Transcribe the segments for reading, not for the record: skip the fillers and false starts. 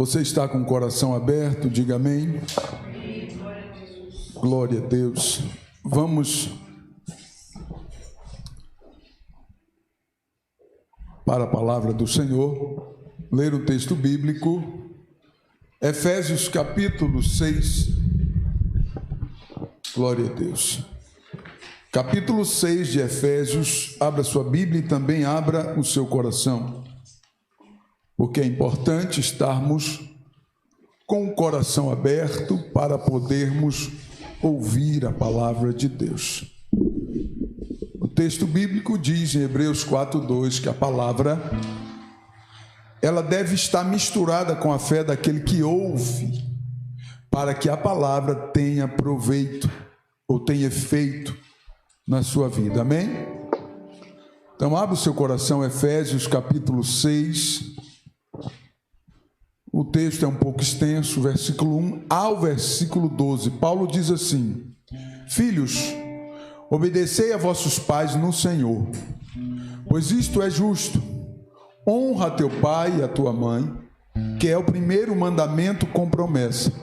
Você está com o coração aberto? Diga amém. Glória a Deus. Vamos para a palavra do Senhor, ler o texto bíblico, Efésios capítulo 6. Glória a Deus. Capítulo 6 de Efésios. Abra sua Bíblia e também abra o seu coração, porque é importante estarmos com o coração aberto para podermos ouvir a palavra de Deus. O texto bíblico diz em Hebreus 4:2 que a palavra, ela deve estar misturada com a fé daquele que ouve, para que a palavra tenha proveito ou tenha efeito na sua vida. Amém? Então abra o seu coração, Efésios capítulo 6. O texto é um pouco extenso, versículo 1 ao versículo 12. Paulo diz assim: Filhos, obedecei a vossos pais no Senhor, pois isto é justo. Honra a teu pai e a tua mãe, que é o primeiro mandamento com promessa,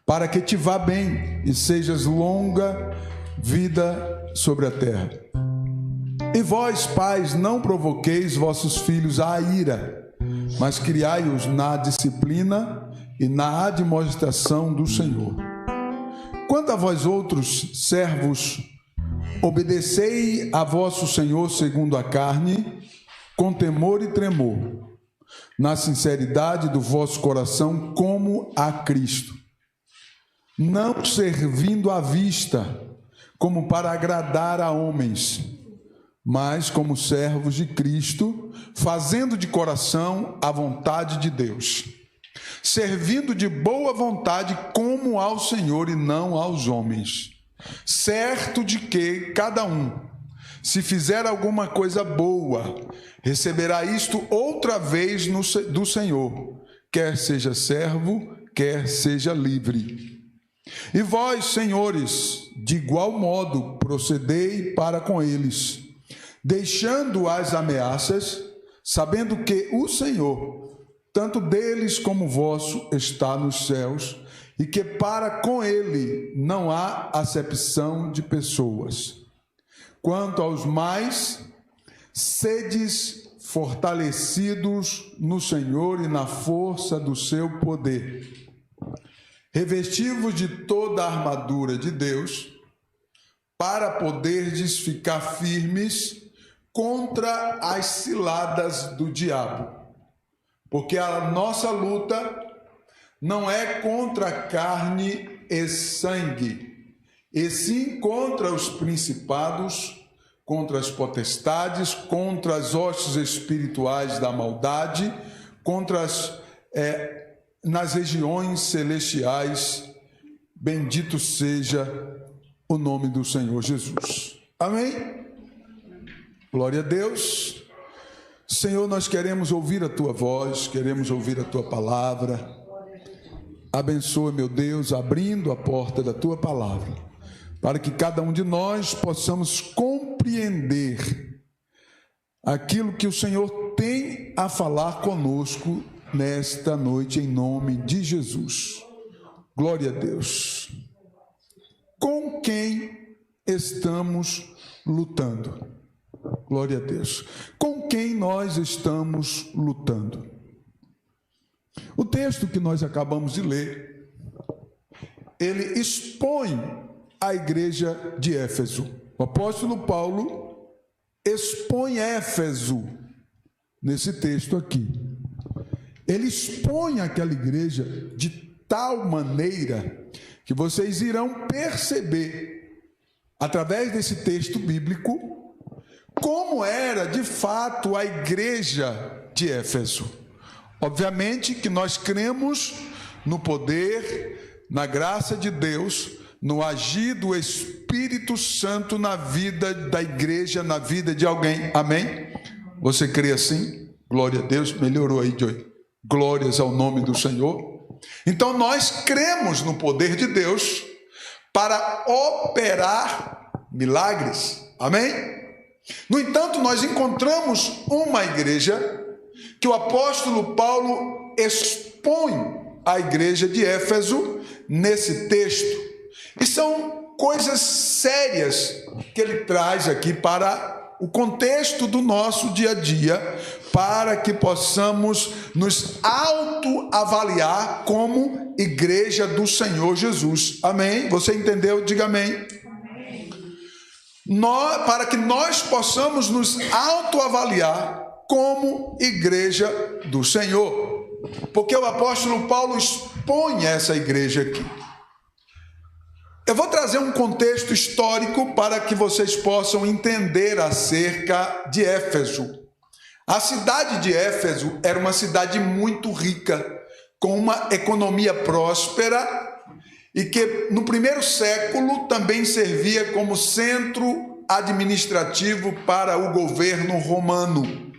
para que te vá bem e sejas longa vida sobre a terra. E vós, pais, não provoqueis vossos filhos à ira, mas criai-os na disciplina e na admoestação do Senhor. Quanto a vós outros servos, obedecei a vosso Senhor segundo a carne, com temor e tremor, na sinceridade do vosso coração, como a Cristo, não servindo à vista, como para agradar a homens, mas como servos de Cristo, fazendo de coração a vontade de Deus, servindo de boa vontade como ao Senhor e não aos homens, certo de que cada um, se fizer alguma coisa boa, receberá isto outra vez do Senhor, quer seja servo, quer seja livre. E vós, senhores, de igual modo procedei para com eles, deixando as ameaças, sabendo que o Senhor, tanto deles como vosso, está nos céus, e que para com ele não há acepção de pessoas. Quanto aos mais, sedes fortalecidos no Senhor e na força do seu poder. Revesti-vos de toda a armadura de Deus, para poderdes ficar firmes contra as ciladas do diabo. Porque a nossa luta não é contra carne e sangue, e sim contra os principados, contra as potestades, contra as hostes espirituais da maldade, contra nas regiões celestiais. Bendito seja o nome do Senhor Jesus. Amém? Glória a Deus. Senhor, nós queremos ouvir a Tua voz, queremos ouvir a Tua palavra. Abençoa, meu Deus, abrindo a porta da Tua palavra, para que cada um de nós possamos compreender aquilo que o Senhor tem a falar conosco nesta noite, em nome de Jesus. Glória a Deus. Com quem estamos lutando? Glória a Deus. Com quem nós estamos lutando? O texto que nós acabamos de ler, ele expõe a igreja de Éfeso. O apóstolo Paulo expõe Éfeso nesse texto aqui. Ele expõe aquela igreja de tal maneira que vocês irão perceber, através desse texto bíblico, como era de fato a igreja de Éfeso. Obviamente que nós cremos no poder, na graça de Deus, no agir do Espírito Santo na vida da igreja, na vida de alguém. Amém? Você crê assim? Glória a Deus. Melhorou aí, Joey. Glórias ao nome do Senhor. Então nós cremos no poder de Deus para operar milagres. Amém? No entanto, nós encontramos uma igreja que o apóstolo Paulo expõe expõe a igreja de Éfeso nesse texto. E são coisas sérias que ele traz aqui para o contexto do nosso dia a dia, para que possamos nos autoavaliar como igreja do Senhor Jesus. Amém? Você entendeu? Diga amém. Para que nós possamos nos autoavaliar como igreja do Senhor. Porque o apóstolo Paulo expõe essa igreja aqui. Eu vou trazer um contexto histórico para que vocês possam entender acerca de Éfeso. A cidade de Éfeso era uma cidade muito rica, com uma economia próspera e que no primeiro século também servia como centro administrativo para o governo romano.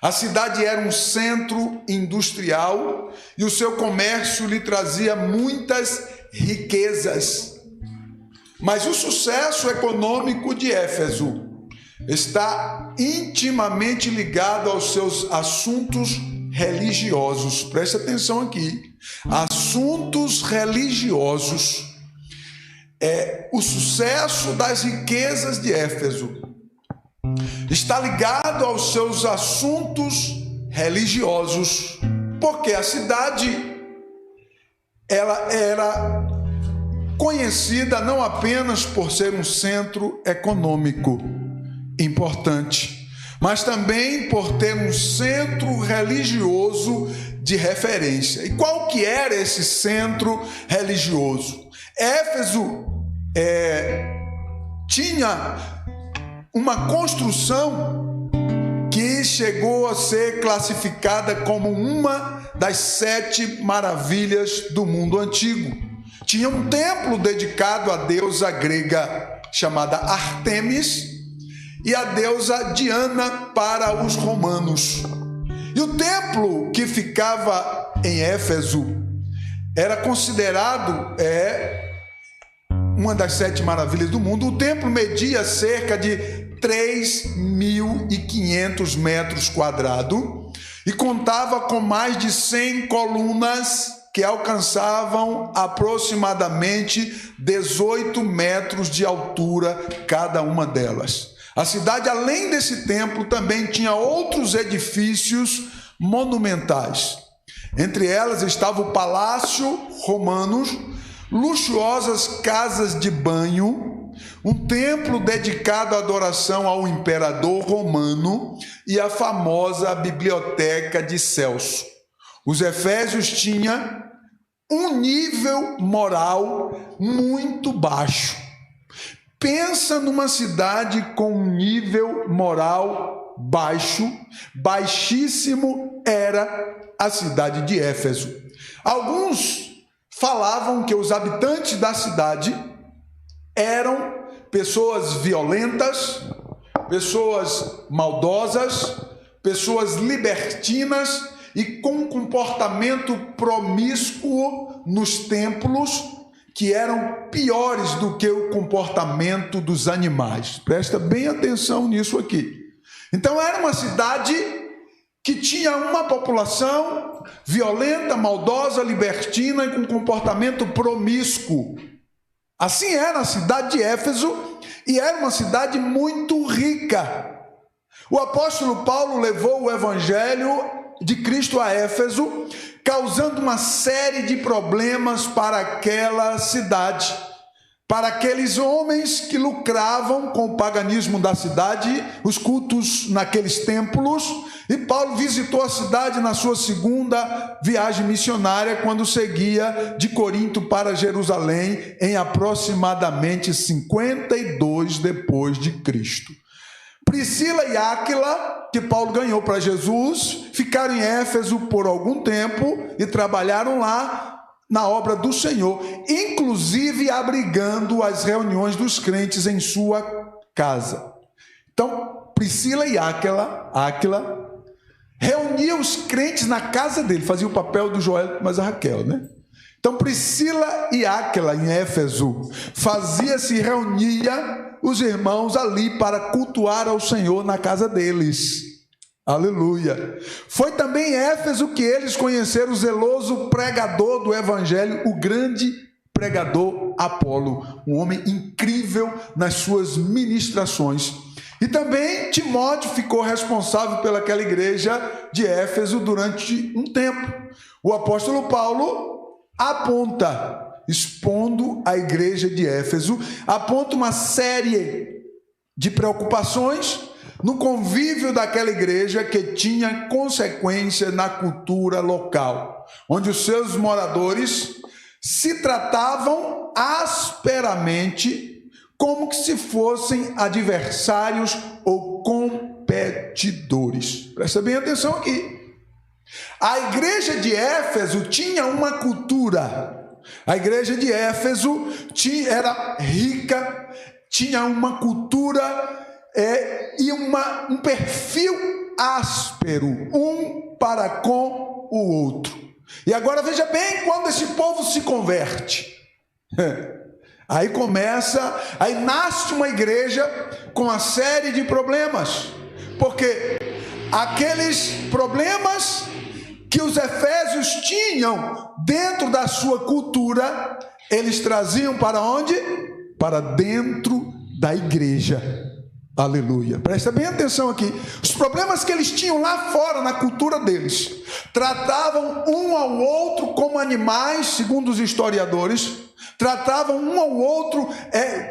A cidade era um centro industrial e o seu comércio lhe trazia muitas riquezas. Mas o sucesso econômico de Éfeso está intimamente ligado aos seus assuntos religiosos. Preste atenção aqui. Assuntos religiosos. O sucesso das riquezas de Éfeso está ligado aos seus assuntos religiosos, porque a cidade ela era conhecida não apenas por ser um centro econômico importante, mas também por ter um centro religioso de referência. E qual que era esse centro religioso? Éfeso tinha uma construção que chegou a ser classificada como uma das 7 maravilhas do mundo antigo. Tinha um templo dedicado à deusa grega chamada Ártemis e à deusa Diana para os romanos. E o templo que ficava em Éfeso era considerado uma das 7 maravilhas do mundo. O templo media cerca de 3.500 metros quadrados e contava com mais de 100 colunas que alcançavam aproximadamente 18 metros de altura cada uma delas. A cidade, além desse templo, também tinha outros edifícios monumentais. Entre elas estava o Palácio Romano, luxuosas casas de banho, um templo dedicado à adoração ao imperador romano e a famosa Biblioteca de Celso. Os efésios tinham um nível moral muito baixo. Pensa numa cidade com um nível moral baixo, baixíssimo era a cidade de Éfeso. Alguns falavam que os habitantes da cidade eram pessoas violentas, pessoas maldosas, pessoas libertinas e com comportamento promíscuo nos templos, que eram piores do que o comportamento dos animais. Presta bem atenção nisso aqui. Então era uma cidade que tinha uma população violenta, maldosa, libertina e com comportamento promíscuo. Assim era a cidade de Éfeso, e era uma cidade muito rica. O apóstolo Paulo levou o evangelho de Cristo a Éfeso, causando uma série de problemas para aquela cidade, para aqueles homens que lucravam com o paganismo da cidade, os cultos naqueles templos. E Paulo visitou a cidade na sua segunda viagem missionária, quando seguia de Corinto para Jerusalém, em aproximadamente 52 depois de Cristo. Priscila e Áquila, que Paulo ganhou para Jesus, ficaram em Éfeso por algum tempo e trabalharam lá na obra do Senhor, inclusive abrigando as reuniões dos crentes em sua casa. Então, Priscila e Áquila reuniam os crentes na casa dele, fazia o papel do Joel, mas a Raquel, né? Então, Priscila e Áquila, em Éfeso, reunia os irmãos ali para cultuar ao Senhor na casa deles. Aleluia. Foi também em Éfeso que eles conheceram o zeloso pregador do evangelho, o grande pregador Apolo, um homem incrível nas suas ministrações. E também Timóteo ficou responsável pelaquela igreja de Éfeso durante um tempo. O apóstolo Paulo aponta, expondo a igreja de Éfeso, aponta uma série de preocupações no convívio daquela igreja que tinha consequência na cultura local, onde os seus moradores se tratavam asperamente como que se fossem adversários ou competidores. Presta bem atenção aqui. A igreja de Éfeso tinha uma cultura. A igreja de Éfeso era rica, tinha uma cultura e um perfil áspero, um para com o outro. E agora veja bem, quando esse povo se converte, aí nasce uma igreja com uma série de problemas, porque aqueles problemas que os efésios tinham dentro da sua cultura, eles traziam para onde? Para dentro da igreja. Aleluia. Presta bem atenção aqui. Os problemas que eles tinham lá fora, na cultura deles, tratavam um ao outro como animais, segundo os historiadores, tratavam um ao outro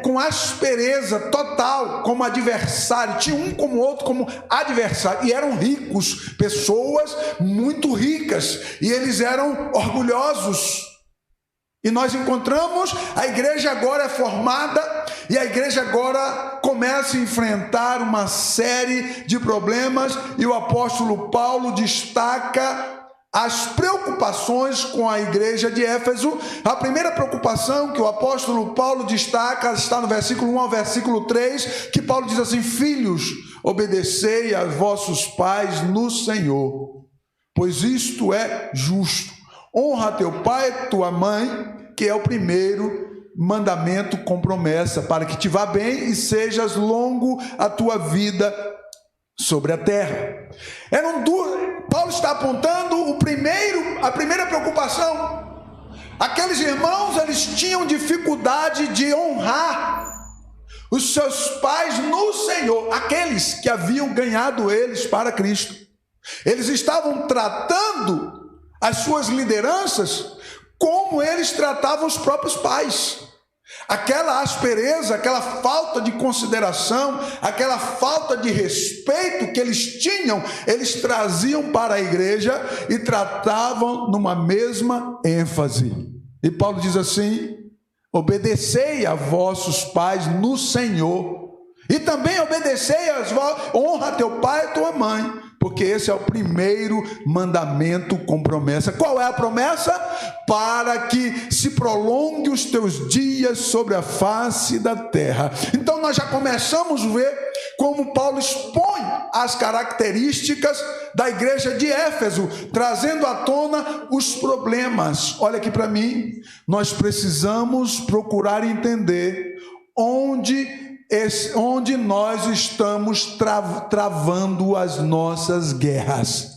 com aspereza total, como adversário, tinha um como o outro como adversário, e eram ricos, pessoas muito ricas, e eles eram orgulhosos. E nós encontramos, a igreja agora é formada, e a igreja agora começa a enfrentar uma série de problemas, e o apóstolo Paulo destaca as preocupações com a igreja de Éfeso. A primeira preocupação que o apóstolo Paulo destaca está no versículo 1 ao versículo 3, que Paulo diz assim: filhos, obedecei a vossos pais no Senhor, pois isto é justo. Honra teu pai e tua mãe, que é o primeiro mandamento com promessa, para que te vá bem e sejas longo a tua vida sobre a terra. Paulo está apontando a primeira preocupação. Aqueles irmãos, eles tinham dificuldade de honrar os seus pais no Senhor, aqueles que haviam ganhado eles para Cristo. Eles estavam tratando as suas lideranças como eles tratavam os próprios pais. Aquela aspereza, aquela falta de consideração, aquela falta de respeito que eles tinham, eles traziam para a igreja e tratavam numa mesma ênfase. E Paulo diz assim: obedecei a vossos pais no Senhor, e também obedecei honra teu pai e tua mãe, porque esse é o primeiro mandamento com promessa. Qual é a promessa? Para que se prolongue os teus dias sobre a face da terra. Então nós já começamos a ver como Paulo expõe as características da igreja de Éfeso, trazendo à tona os problemas. Olha aqui para mim, nós precisamos procurar entender onde nós estamos travando as nossas guerras.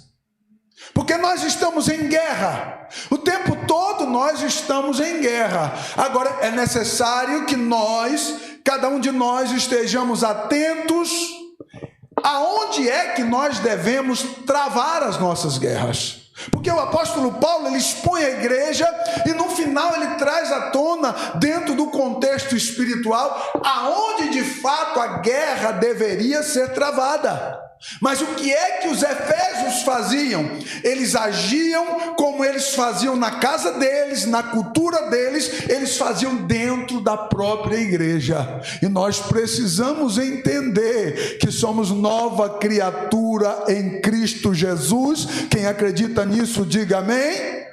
Porque nós estamos em guerra, o tempo todo nós estamos em guerra. Agora é necessário que cada um de nós estejamos atentos aonde é que nós devemos travar as nossas guerras. Porque o apóstolo Paulo, ele expõe a igreja e no final ele traz à tona, dentro do contexto espiritual, aonde de fato a guerra deveria ser travada. Mas o que é que os efésios faziam? Eles agiam como eles faziam na casa deles, na cultura deles, eles faziam dentro da própria igreja. E nós precisamos entender que somos nova criatura em Cristo Jesus. Quem acredita nisso, diga amém.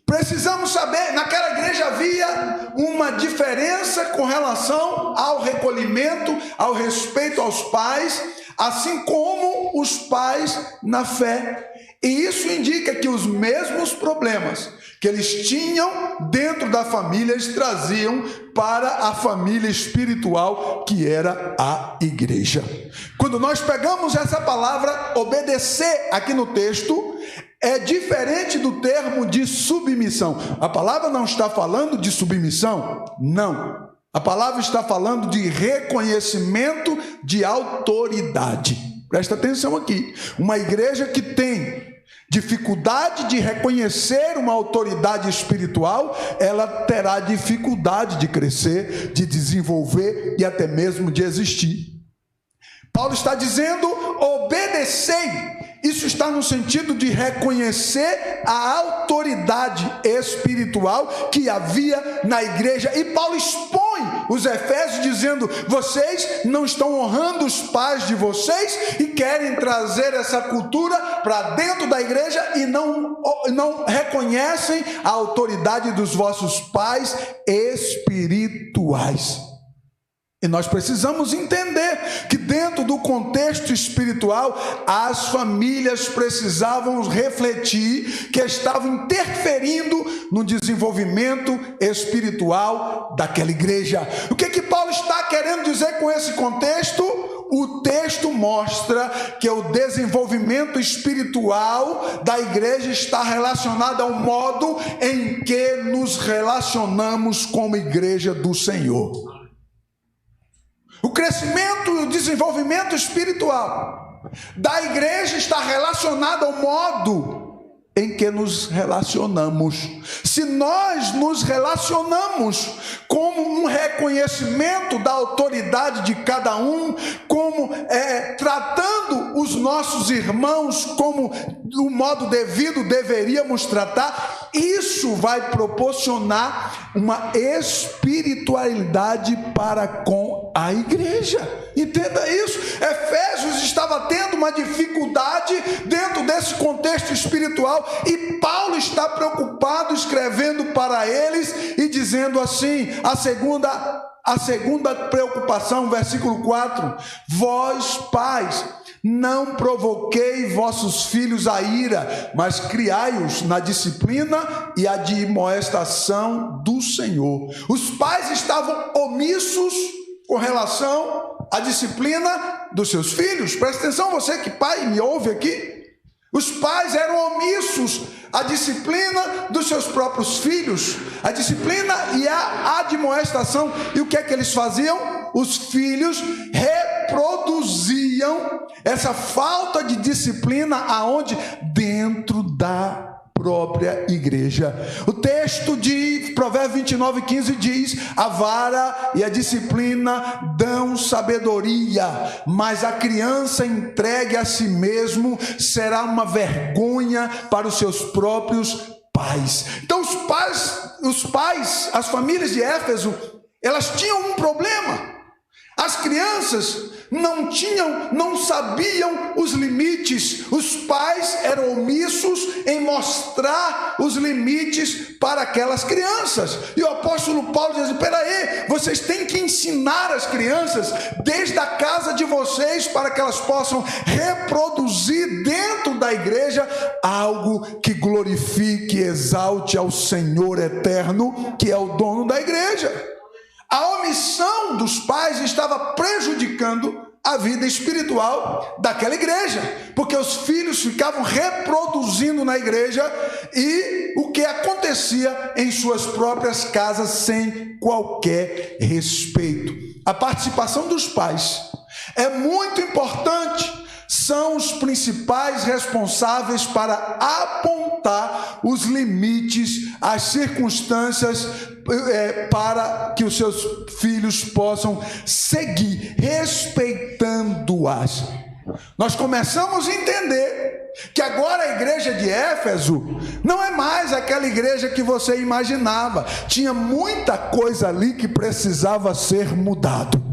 Precisamos saber, naquela igreja havia uma diferença com relação ao recolhimento, ao respeito aos pais, assim como os pais na fé. E isso indica que os mesmos problemas que eles tinham dentro da família, eles traziam para a família espiritual, que era a igreja. Quando nós pegamos essa palavra obedecer aqui no texto, é diferente do termo de submissão. A palavra não está falando de submissão, não. A palavra está falando de reconhecimento de autoridade. Presta atenção aqui. Uma igreja que tem dificuldade de reconhecer uma autoridade espiritual, ela terá dificuldade de crescer, de desenvolver e até mesmo de existir. Paulo está dizendo: obedecei. Isso está no sentido de reconhecer a autoridade espiritual que havia na igreja. E Paulo expõe os Efésios dizendo: vocês não estão honrando os pais de vocês e querem trazer essa cultura para dentro da igreja e não reconhecem a autoridade dos vossos pais espirituais. E nós precisamos entender que dentro do contexto espiritual, as famílias precisavam refletir que estavam interferindo no desenvolvimento espiritual daquela igreja. O que Paulo está querendo dizer com esse contexto? O texto mostra que o desenvolvimento espiritual da igreja está relacionado ao modo em que nos relacionamos como igreja do Senhor. O crescimento e o desenvolvimento espiritual da igreja está relacionado ao modo em que nos relacionamos. Se nós nos relacionamos como um reconhecimento da autoridade de cada um, como tratando os nossos irmãos como do modo devido deveríamos tratar, isso vai proporcionar uma espiritualidade para com a igreja. Entenda isso. Efésios estava tendo uma dificuldade dentro desse contexto espiritual e Paulo está preocupado escrevendo para eles e dizendo assim, a segunda preocupação, versículo 4: vós pais, não provoquei vossos filhos a ira, mas criai-os na disciplina e a admoestação do Senhor. Os pais estavam omissos com relação à disciplina dos seus filhos. Presta atenção, você que pai me ouve aqui. Os pais eram omissos à disciplina dos seus próprios filhos, a disciplina e a admoestação. E o que é que eles faziam? Os filhos reproduziam essa falta de disciplina aonde? Dentro da própria igreja. O texto de Provérbios 29:15 diz: a vara e a disciplina dão sabedoria, mas a criança entregue a si mesmo será uma vergonha para os seus próprios pais. Então os pais, as famílias de Éfeso, elas tinham um problema. As crianças não sabiam os limites. Os pais eram omissos em mostrar os limites para aquelas crianças. E o apóstolo Paulo diz: espera aí, vocês têm que ensinar as crianças desde a casa de vocês para que elas possam reproduzir dentro da igreja algo que glorifique e exalte ao Senhor eterno, que é o dono da igreja. A omissão dos pais estava prejudicando a vida espiritual daquela igreja, porque os filhos ficavam reproduzindo na igreja e o que acontecia em suas próprias casas sem qualquer respeito. A participação dos pais é muito importante. São os principais responsáveis para apontar os limites, as circunstâncias para que os seus filhos possam seguir, respeitando-as. Nós começamos a entender que agora a igreja de Éfeso não é mais aquela igreja que você imaginava. Tinha muita coisa ali que precisava ser mudado.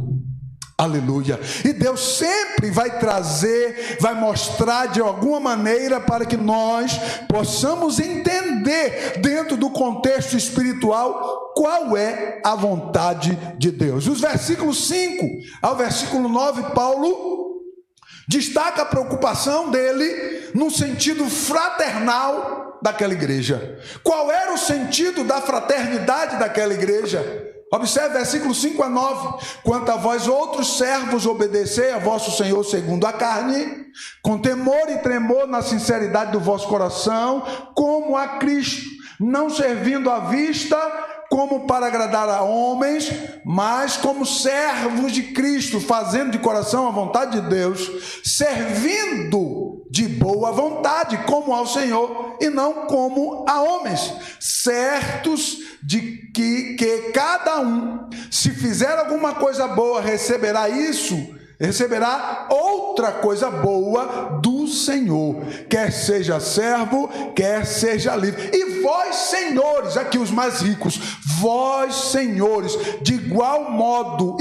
Aleluia. E Deus sempre vai trazer, vai mostrar de alguma maneira para que nós possamos entender dentro do contexto espiritual qual é a vontade de Deus. Os versículos 5 ao versículo 9, Paulo destaca a preocupação dele no sentido fraternal daquela igreja. Qual era o sentido da fraternidade daquela igreja? Observe versículos 5 a 9. Quanto a vós outros servos, obedecei a vosso Senhor segundo a carne, com temor e tremor na sinceridade do vosso coração, como a Cristo, não servindo à vista como para agradar a homens, mas como servos de Cristo, fazendo de coração a vontade de Deus, servindo de boa vontade, como ao Senhor, e não como a homens, certos de que cada um, se fizer alguma coisa boa, receberá outra coisa boa do Senhor, quer seja servo, quer seja livre. E vós, senhores, aqui os mais ricos, vós, senhores, de igual modo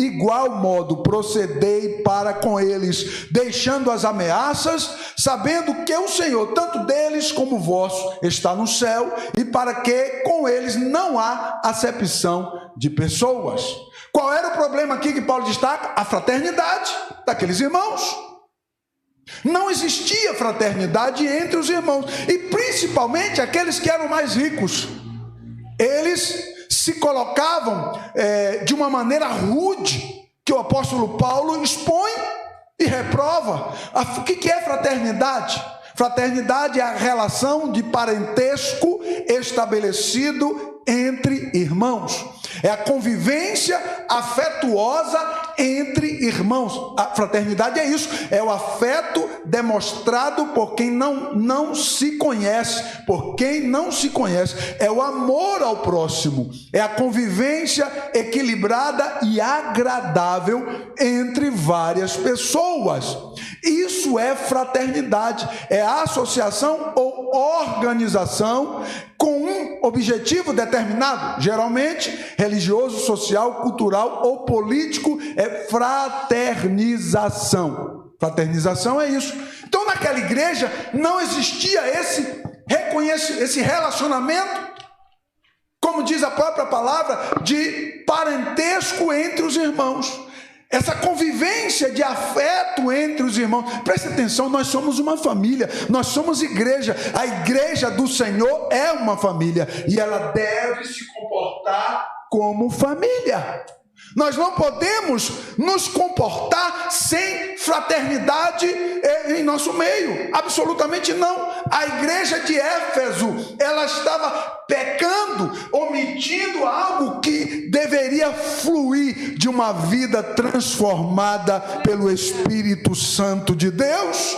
procedei para com eles, deixando as ameaças, sabendo que o Senhor, tanto deles como vosso, está no céu, e para que com eles não há acepção de pessoas. Qual era o problema aqui que Paulo destaca? A fraternidade daqueles irmãos. Não existia fraternidade entre os irmãos, e principalmente aqueles que eram mais ricos. Eles se colocavam de uma maneira rude, que o apóstolo Paulo expõe e reprova. O que é fraternidade? Fraternidade é a relação de parentesco estabelecido entre irmãos. É a convivência afetuosa entre irmãos. A fraternidade é isso, é o afeto demonstrado por quem não se conhece, é o amor ao próximo, é a convivência equilibrada e agradável entre várias pessoas. Isso é fraternidade, é a associação ou organização com um objetivo determinado, geralmente religioso, social, cultural ou político. É fraternização. Fraternização é isso. Então, naquela igreja não existia esse relacionamento, como diz a própria palavra, de parentesco entre os irmãos. Essa convivência de afeto entre os irmãos. Preste atenção, nós somos uma família, nós somos igreja. A igreja do Senhor é uma família, e ela deve se comportar como família. Nós não podemos nos comportar sem fraternidade em nosso meio, absolutamente não. A igreja de Éfeso, ela estava pecando, omitindo algo que deveria fluir de uma vida transformada pelo Espírito Santo de Deus.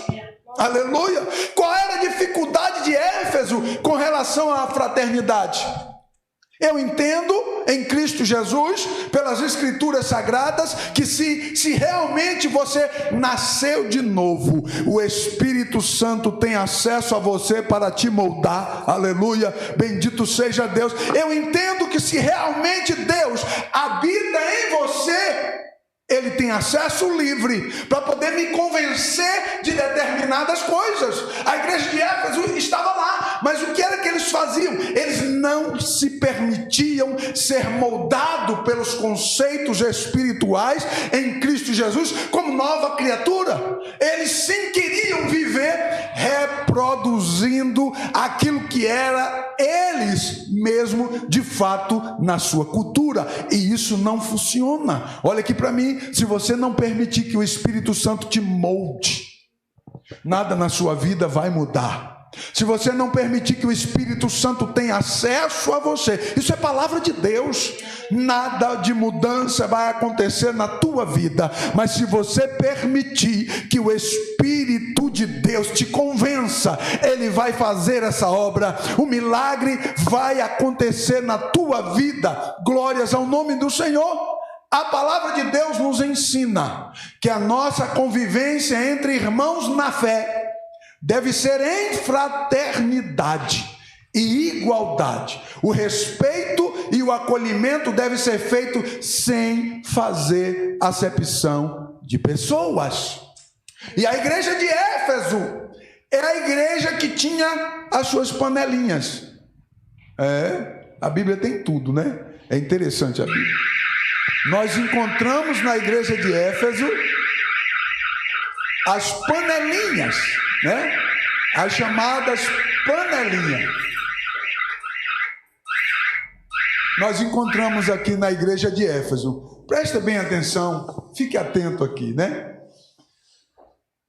Aleluia! Qual era a dificuldade de Éfeso com relação à fraternidade? Eu entendo em Cristo Jesus, pelas Escrituras Sagradas, que se realmente você nasceu de novo, o Espírito Santo tem acesso a você para te moldar. Aleluia, bendito seja Deus. Eu entendo que se realmente Deus habita em você, Ele tem acesso livre para poder me convencer de determinadas coisas. A igreja de Éfeso estava lá, mas o que era que eles faziam? Eles não se permitiam ser moldados pelos conceitos espirituais em Cristo Jesus como nova criatura. Eles sim queriam viver reproduzindo aquilo que era eles mesmo de fato na sua cultura, e isso não funciona. Olha aqui para mim. Se você não permitir que o Espírito Santo te molde, nada na sua vida vai mudar. Se você não permitir que o Espírito Santo tenha acesso a você, isso é palavra de Deus, nada de mudança vai acontecer na tua vida. Mas se você permitir que o Espírito de Deus te convença, Ele vai fazer essa obra, o milagre vai acontecer na tua vida. Glórias ao nome do Senhor. A palavra de Deus nos ensina que a nossa convivência entre irmãos na fé deve ser em fraternidade e igualdade. O respeito e o acolhimento deve ser feito sem fazer acepção de pessoas. E a igreja de Éfeso é a igreja que tinha as suas panelinhas. A Bíblia tem tudo, né? É interessante a Bíblia. Nós encontramos na igreja de Éfeso as panelinhas, né? As chamadas panelinhas. Nós encontramos aqui na igreja de Éfeso. Presta bem atenção, fique atento aqui, né?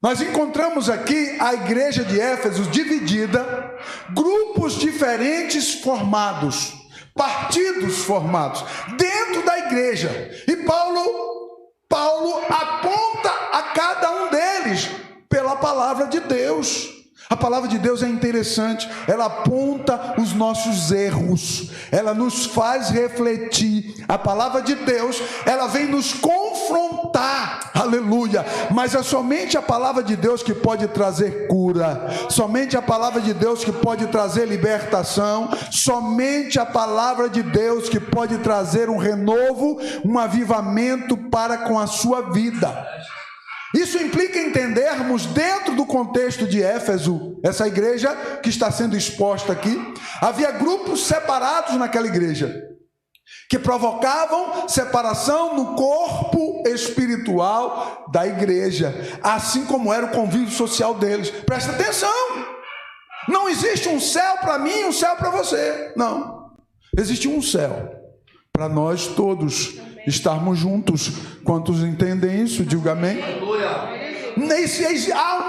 Nós encontramos aqui a igreja de Éfeso dividida, grupos diferentes formados, partidos formados dentro da igreja. E Paulo aponta a cada um deles pela palavra de Deus. A palavra de Deus é interessante, ela aponta os nossos erros, ela nos faz refletir. A palavra de Deus, ela vem nos confrontar, aleluia. Mas é somente a palavra de Deus que pode trazer cura, somente a palavra de Deus que pode trazer libertação, somente a palavra de Deus que pode trazer um renovo, um avivamento para com a sua vida. Isso implica entendermos dentro do contexto de Éfeso, essa igreja que está sendo exposta aqui, havia grupos separados naquela igreja, que provocavam separação no corpo espiritual da igreja, assim como era o convívio social deles. Presta atenção, não existe um céu para mim e um céu para você, não, existe um céu para nós todos estarmos juntos. Quantos entendem isso? Diga amém.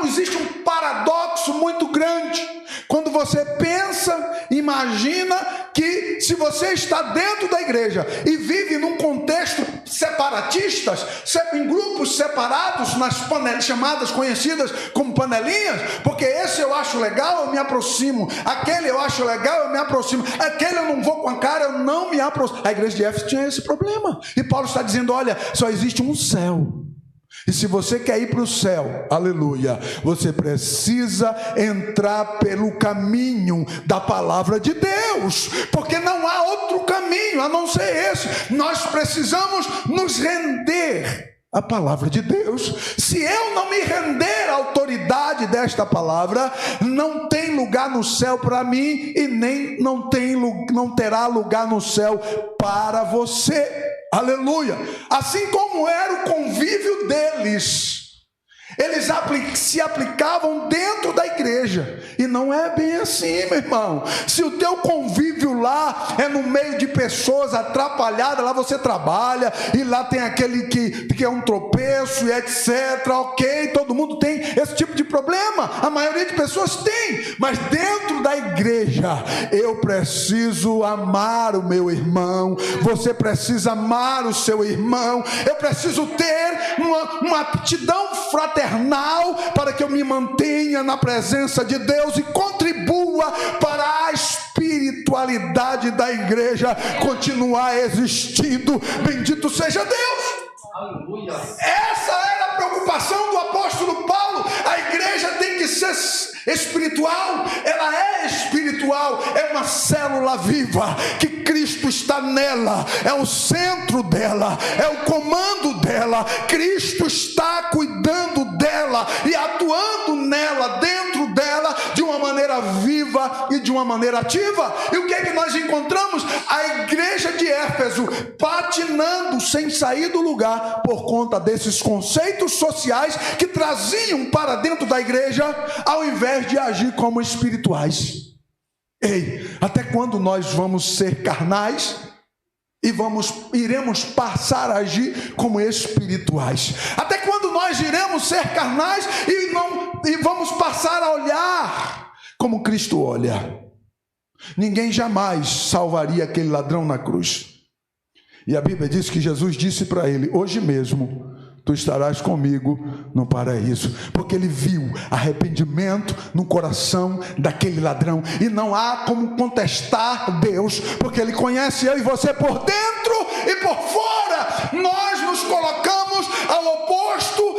Existe um paradoxo muito grande quando você pensa, imagina que se você está dentro da igreja e vive num contexto separatistas, em grupos separados, nas panelinhas chamadas, conhecidas como panelinhas, porque esse eu acho legal, eu me aproximo, aquele eu acho legal, eu me aproximo, aquele eu não vou com a cara, eu não me aproximo. A igreja de Éfeso tinha esse problema, e Paulo está dizendo, olha, só existe um céu. E se você quer ir para o céu, aleluia, você precisa entrar pelo caminho da palavra de Deus, porque não há outro caminho a não ser esse. Nós precisamos nos render à palavra de Deus. Se eu não me render à autoridade desta palavra, não tem lugar no céu para mim e nem não terá lugar no céu para você. Aleluia. Assim como era o convívio deles, eles se aplicavam dentro da igreja. E não é bem assim, meu irmão. Se o teu convívio lá é no meio de pessoas atrapalhadas, lá você trabalha, e lá tem aquele que é um tropeço e etc, ok, todo mundo tem esse tipo de problema, a maioria de pessoas tem. Mas dentro da igreja, eu preciso amar o meu irmão, você precisa amar o seu irmão, eu preciso ter uma aptidão fraternal para que eu me mantenha na presença de Deus e contribua para a espiritualidade da igreja continuar existindo. Bendito seja Deus. Aleluia. Essa era a preocupação do apóstolo Paulo. A igreja tem que ser espiritual, ela é espiritual, é uma célula viva, que Cristo está nela, é o centro dela, é o comando dela, Cristo está cuidando dela e atuando nela, dentro dela, de uma maneira viva e de uma maneira ativa. E o que é que nós encontramos? A igreja de Éfeso patinando sem sair do lugar por conta desses conceitos sociais que traziam para dentro da igreja, ao invés de agir como espirituais. Ei, até quando nós vamos ser carnais e iremos passar a agir como espirituais? Até quando nós iremos ser carnais e vamos passar a olhar como Cristo olha? Ninguém jamais salvaria aquele ladrão na cruz. E a Bíblia diz que Jesus disse para ele, hoje mesmo tu estarás comigo no paraíso, porque ele viu arrependimento no coração daquele ladrão, e não há como contestar Deus, porque ele conhece eu e você por dentro e por fora. Nós nos colocamos ao oposto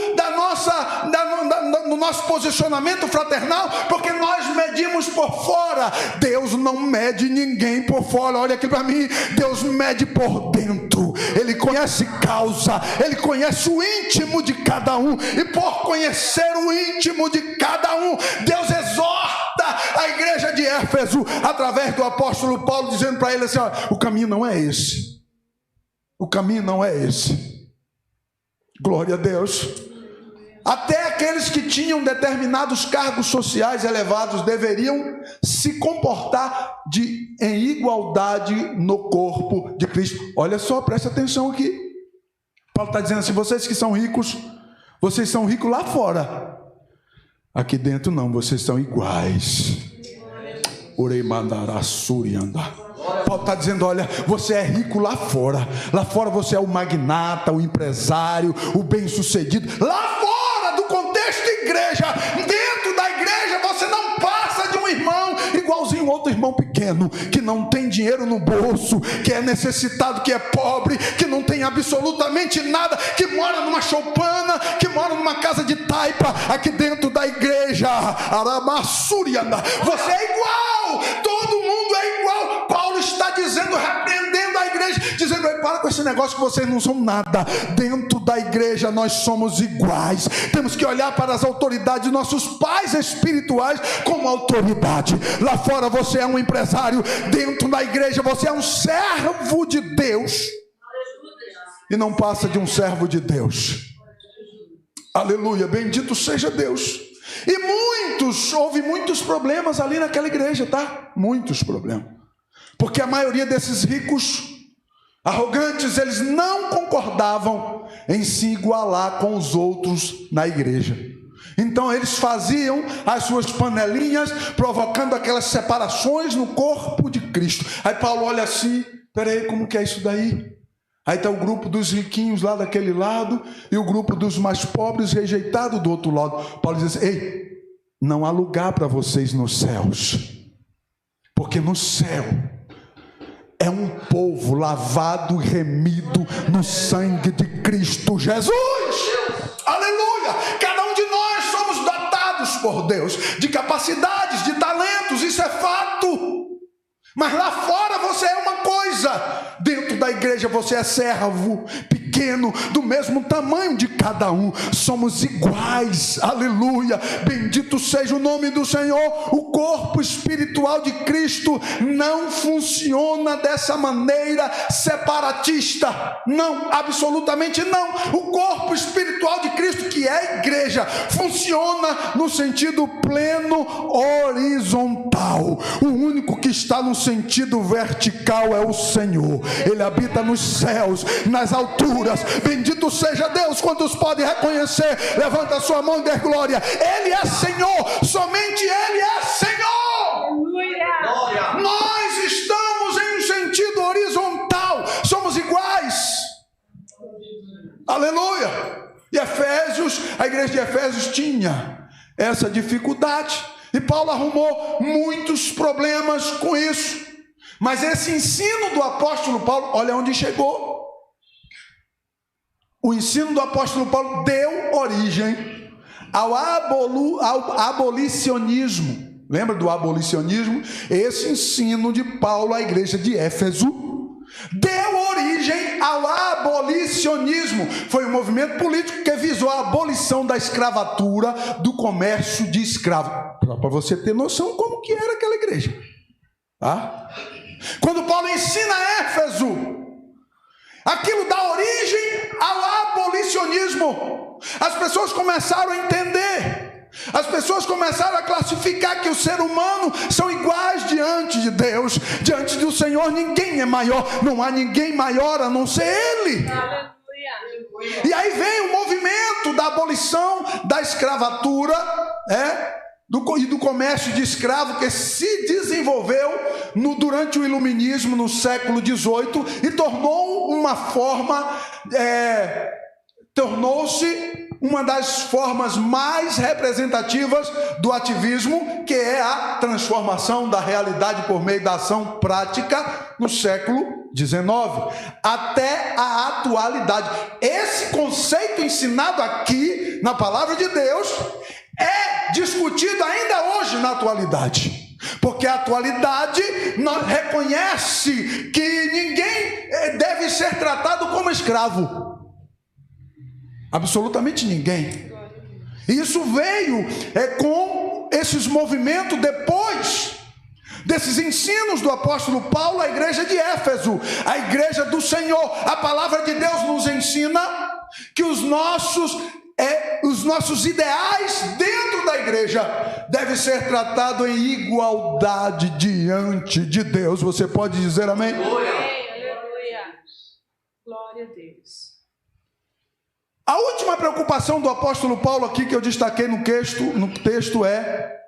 do nosso posicionamento fraternal, porque nós medimos por fora. Deus não mede ninguém por fora, olha aqui para mim, Deus mede por dentro. Ele conhece causa, ele conhece o íntimo de cada um, e por conhecer o íntimo de cada um, Deus exorta a igreja de Éfeso através do apóstolo Paulo, dizendo para ele assim, ó, o caminho não é esse, o caminho não é esse. Glória a Deus. Até aqueles que tinham determinados cargos sociais elevados deveriam se comportar em igualdade no corpo de Cristo. Olha só, presta atenção aqui. Paulo está dizendo assim: vocês que são ricos, vocês são ricos lá fora. Aqui dentro não, vocês são iguais. Orei mandará surianda. Paulo está dizendo: olha, você é rico lá fora. Lá fora você é o magnata, o empresário, o bem-sucedido. Lá fora do contexto de igreja, dentro da igreja você não passa de um irmão igualzinho outro irmão pequeno, que não tem dinheiro no bolso, que é necessitado, que é pobre, que não tem absolutamente nada, que mora numa choupana, que mora numa casa de taipa. Aqui dentro da igreja, aramassurianda, você é igual, todo mundo é igual. Paulo está dizendo, repreendendo a igreja, dizendo: para com esse negócio que vocês não são nada. Dentro da igreja nós somos iguais. Temos que olhar para as autoridades, nossos pais espirituais, como autoridade. Lá fora você é um empresário, dentro da igreja você é um servo de Deus, e não passa de um servo de Deus. Aleluia, bendito seja Deus. E houve muitos problemas ali naquela igreja, tá? Muitos problemas. Porque a maioria desses ricos arrogantes, eles não concordavam em se igualar com os outros na igreja. Então eles faziam as suas panelinhas, provocando aquelas separações no corpo de Cristo. Aí Paulo olha assim: peraí, como que é isso daí? Aí está o grupo dos riquinhos lá daquele lado, e o grupo dos mais pobres rejeitado do outro lado. Paulo diz assim: ei, não há lugar para vocês nos céus, porque no céu é um povo lavado e remido no sangue de Cristo Jesus. Aleluia! Cada um de nós somos dotados por Deus de capacidades, de talentos, isso é fato. Mas lá fora você é uma coisa, dentro da igreja você é servo pequeno, do mesmo tamanho de cada um, somos iguais. Aleluia, bendito seja o nome do Senhor. O corpo espiritual de Cristo não funciona dessa maneira separatista, não, absolutamente não. O corpo espiritual de Cristo, que é a igreja, funciona no sentido pleno horizontal. O único que está no sentido vertical é o Senhor. Ele habita nos céus, nas alturas. Bendito seja Deus. Quantos podem reconhecer? Levanta a sua mão e dê glória. Ele é Senhor, somente Ele é Senhor. Aleluia. Nós estamos em um sentido horizontal, somos iguais. Aleluia. E a igreja de Efésios tinha essa dificuldade, e Paulo arrumou muitos problemas com isso. Mas esse ensino do apóstolo Paulo, olha onde chegou. O ensino do apóstolo Paulo deu origem ao abolicionismo. Lembra do abolicionismo? Esse ensino de Paulo à igreja de Éfeso deu origem ao abolicionismo. Foi um movimento político que visou a abolição da escravatura, do comércio de escravos. Para você ter noção como que era aquela igreja, tá? Quando Paulo ensina Éfeso, aquilo dá origem ao abolicionismo. As pessoas começaram a entender, as pessoas começaram a classificar que o ser humano são iguais diante de Deus, diante do Senhor. Ninguém é maior, não há ninguém maior a não ser Ele. E aí vem o movimento da abolição da escravatura, e do comércio de escravo, que se desenvolveu durante o iluminismo no século XVIII e tornou-se uma das formas mais representativas do ativismo, que é a transformação da realidade por meio da ação prática no século XIX, até a atualidade. Esse conceito ensinado aqui na palavra de Deus é discutido ainda hoje na atualidade, porque a atualidade reconhece que ninguém deve ser tratado como escravo, absolutamente ninguém. E isso veio com esses movimentos depois desses ensinos do apóstolo Paulo à igreja de Éfeso, a igreja do Senhor. A palavra de Deus nos ensina que os nossos os nossos ideais dentro da igreja devem ser tratados em igualdade diante de Deus. Você pode dizer amém? Aleluia. Glória a Deus. A última preocupação do apóstolo Paulo aqui que eu destaquei no texto é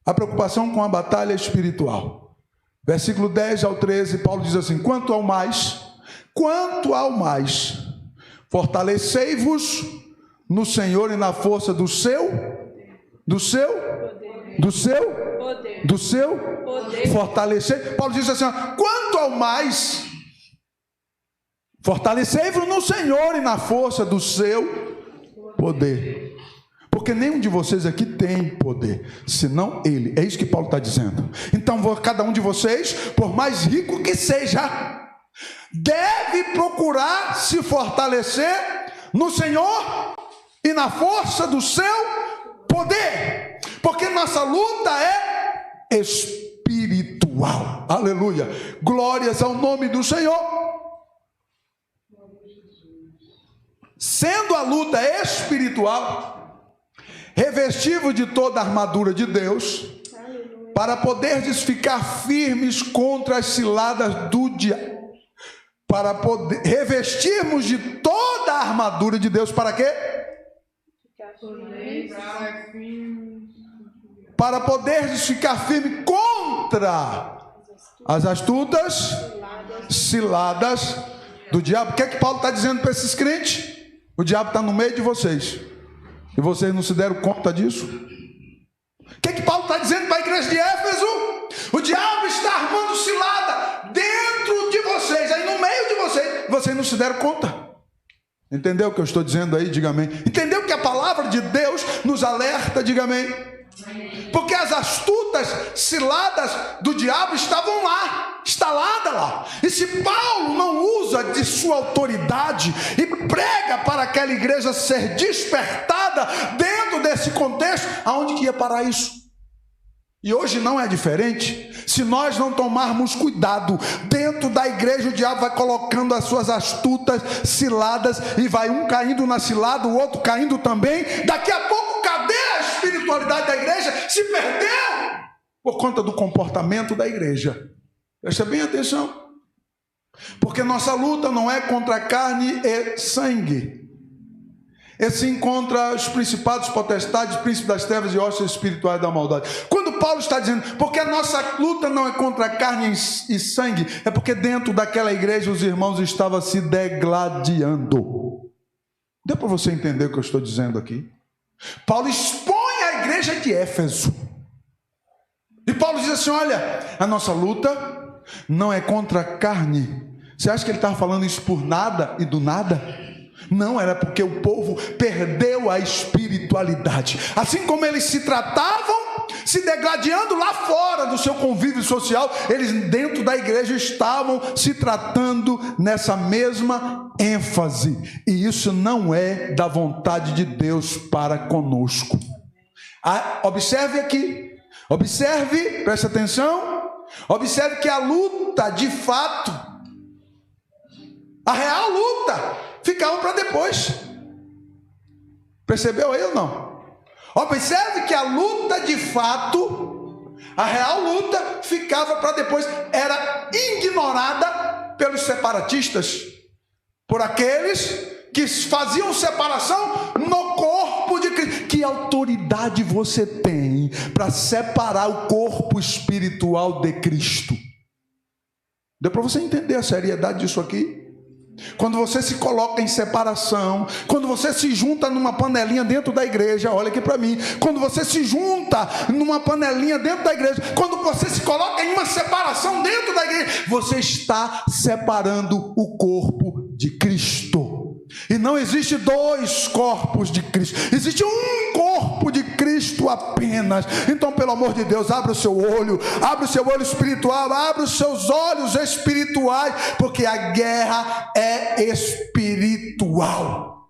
a preocupação com a batalha espiritual. Versículo 10 ao 13, Paulo diz assim: quanto ao mais, fortalecei-vos no Senhor e na força do seu fortalecer. Paulo diz assim: quanto ao mais, fortalecei-vos no Senhor e na força do seu poder. Porque nenhum de vocês aqui tem poder, senão Ele. É isso que Paulo está dizendo. Então, cada um de vocês, por mais rico que seja, deve procurar se fortalecer no Senhor e na força do seu poder. Porque nossa luta é espiritual. Aleluia. Glórias ao nome do Senhor. Sendo a luta espiritual, revesti-vos de toda a armadura de Deus, para poderdes ficar firmes contra as ciladas do diabo. Para poder revestirmos de toda a armadura de Deus, para quê? Para poderdes ficar firme contra as astutas ciladas do diabo. O que é que Paulo está dizendo para esses crentes? O diabo está no meio de vocês e vocês não se deram conta disso. O que é que Paulo está dizendo para a igreja de Éfeso? O diabo está armando cilada dentro de vocês, aí no meio de vocês não se deram conta. Entendeu o que eu estou dizendo aí? Diga amém. Entendeu que a palavra de Deus nos alerta? Diga amém. Porque as astutas ciladas do diabo estavam lá, instaladas lá. E se Paulo não usa de sua autoridade e prega para aquela igreja ser despertada dentro desse contexto, aonde que ia parar isso? E hoje não é diferente. Se nós não tomarmos cuidado, dentro da igreja o diabo vai colocando as suas astutas ciladas e vai um caindo na cilada, o outro caindo também. Daqui a pouco, cadê a espiritualidade da igreja? Se perdeu por conta do comportamento da igreja. Presta bem atenção. Porque nossa luta não é contra carne e sangue, e sim contra os principados, potestades, príncipes das trevas e hostes espirituais da maldade. Quando Paulo está dizendo, porque a nossa luta não é contra carne e sangue, é porque dentro daquela igreja os irmãos estavam se degladiando. Deu para você entender o que eu estou dizendo aqui? Paulo expõe a igreja de Éfeso. E Paulo diz assim: olha, a nossa luta não é contra a carne. Você acha que ele estava falando isso por nada e do nada? Não, era porque o povo perdeu a espiritualidade. Assim como eles se tratavam, se degladiando lá fora do seu convívio social, eles dentro da igreja estavam se tratando nessa mesma ênfase. E isso não é da vontade de Deus para conosco. Observe aqui, observe, preste atenção, observe que a luta de fato, a real luta, ficava para depois. Percebeu aí ou não? Observe que a luta de fato, a real luta, ficava para depois. Era ignorada pelos separatistas, por aqueles que faziam separação no corpo de Cristo. Que autoridade você tem para separar o corpo espiritual de Cristo? Deu para você entender a seriedade disso aqui? Quando você se coloca em separação, quando você se junta numa panelinha dentro da igreja, olha aqui para mim, quando você se junta numa panelinha dentro da igreja, quando você se coloca em uma separação dentro da igreja, você está separando o corpo de Cristo. E não existe dois corpos de Cristo, existe um corpo de Cristo apenas. Então, pelo amor de Deus, abre o seu olho espiritual, abre os seus olhos espirituais, porque a guerra é espiritual.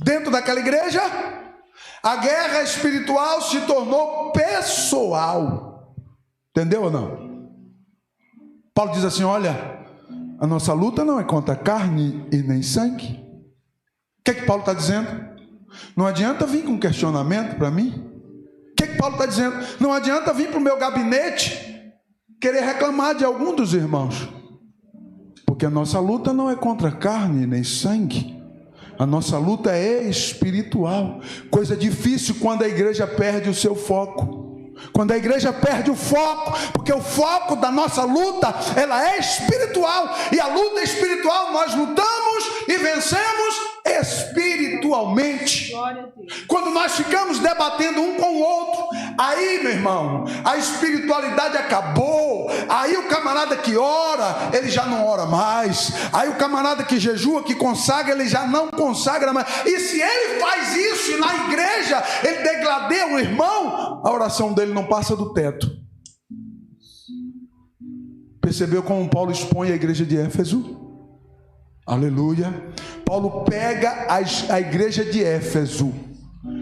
Dentro daquela igreja, a guerra espiritual se tornou pessoal. Entendeu ou não? Paulo diz assim: olha, a nossa luta não é contra carne e nem sangue. que Paulo está dizendo? Não adianta vir com questionamento para mim. O que Paulo está dizendo? Não adianta vir para o meu gabinete querer reclamar de algum dos irmãos. Porque a nossa luta não é contra carne nem sangue. A nossa luta é espiritual. Coisa difícil quando a igreja perde o seu foco. Quando a igreja perde o foco, porque o foco da nossa luta, ela é espiritual, e a luta espiritual nós lutamos e vencemos espiritualmente. Quando nós ficamos debatendo um com o outro, aí, meu irmão, a espiritualidade acabou. Aí o camarada que ora, ele já não ora mais. Aí o camarada que jejua, que consagra, ele já não consagra mais. E se ele faz isso e na igreja ele degladeia o irmão, a oração dele não passa do teto. Percebeu como Paulo expõe a igreja de Éfeso? Aleluia. Paulo pega a igreja de Éfeso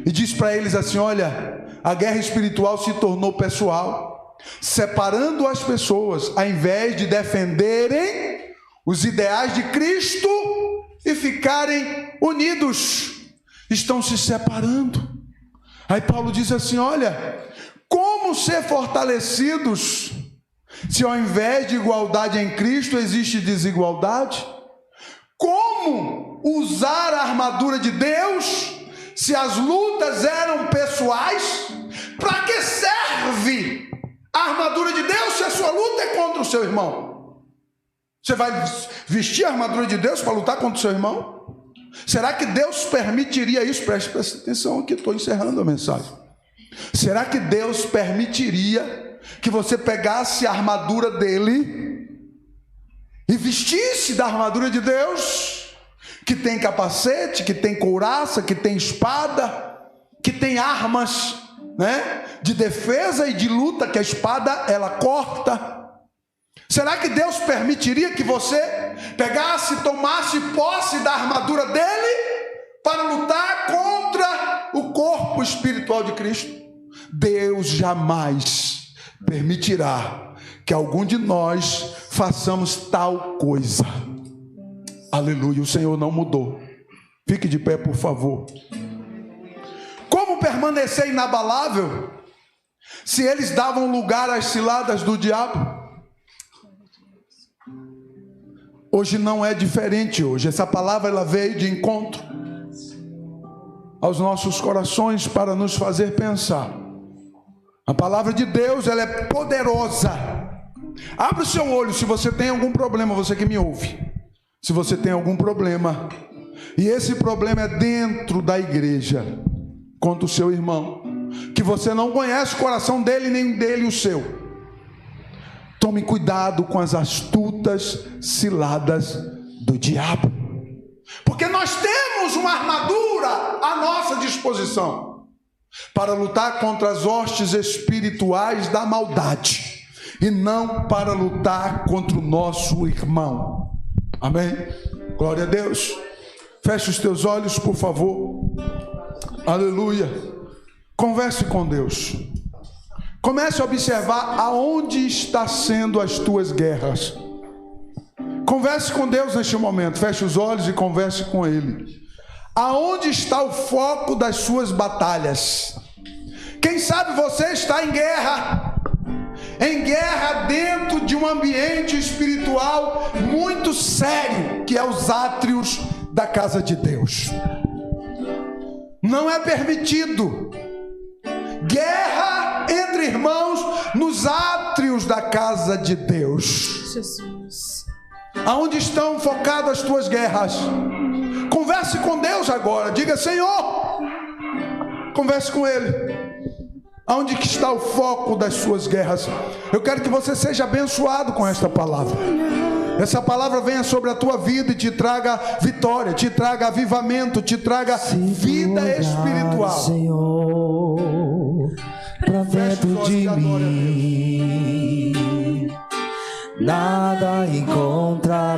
e diz para eles assim: olha, a guerra espiritual se tornou pessoal, separando as pessoas, ao invés de defenderem os ideais de Cristo e ficarem unidos, estão se separando. Aí Paulo diz assim: olha, como ser fortalecidos se ao invés de igualdade em Cristo existe desigualdade? Como usar a armadura de Deus se as lutas eram pessoais? Para que serve a armadura de Deus se a sua luta é contra o seu irmão? Você vai vestir a armadura de Deus para lutar contra o seu irmão? Será que Deus permitiria isso? Preste atenção aqui, estou encerrando a mensagem. Será que Deus permitiria que você pegasse a armadura dele e vestisse da armadura de Deus, que tem capacete, que tem couraça, que tem espada, que tem armas, né, de defesa e de luta, que a espada ela corta? Será que Deus permitiria que você pegasse, tomasse posse da armadura dele para lutar contra o corpo espiritual de Cristo? Deus jamais permitirá que algum de nós façamos tal coisa. Aleluia, o Senhor não mudou. Fique de pé, por favor. Como permanecer inabalável se eles davam lugar às ciladas do diabo? Hoje não é diferente. Hoje essa palavra ela veio de encontro aos nossos corações para nos fazer pensar. A palavra de Deus ela é poderosa. Abra o seu olho se você tem algum problema, você que me ouve. Se você tem algum problema, e esse problema é dentro da igreja, contra o seu irmão, que você não conhece o coração dele, nem dele o seu, tome cuidado com as astutas ciladas do diabo, porque nós temos uma armadura à nossa disposição para lutar contra as hostes espirituais da maldade, e não para lutar contra o nosso irmão. Amém? Glória a Deus. Feche os teus olhos, por favor. Aleluia. Converse com Deus. Comece a observar aonde está sendo as tuas guerras. Converse com Deus neste momento. Feche os olhos e converse com Ele. Aonde está o foco das suas batalhas? Quem sabe você está em guerra dentro de um ambiente espiritual muito sério, que é os átrios da casa de Deus. Não é permitido guerra entre irmãos nos átrios da casa de Deus. Jesus. Aonde estão focadas as tuas guerras? Converse com Deus agora. Diga: Senhor, converse com Ele. Aonde que está o foco das suas guerras? Eu quero que você seja abençoado com esta palavra. Essa palavra venha sobre a tua vida e te traga vitória, te traga avivamento, te traga vida espiritual. Senhor, pra dentro de mim, nada encontrar.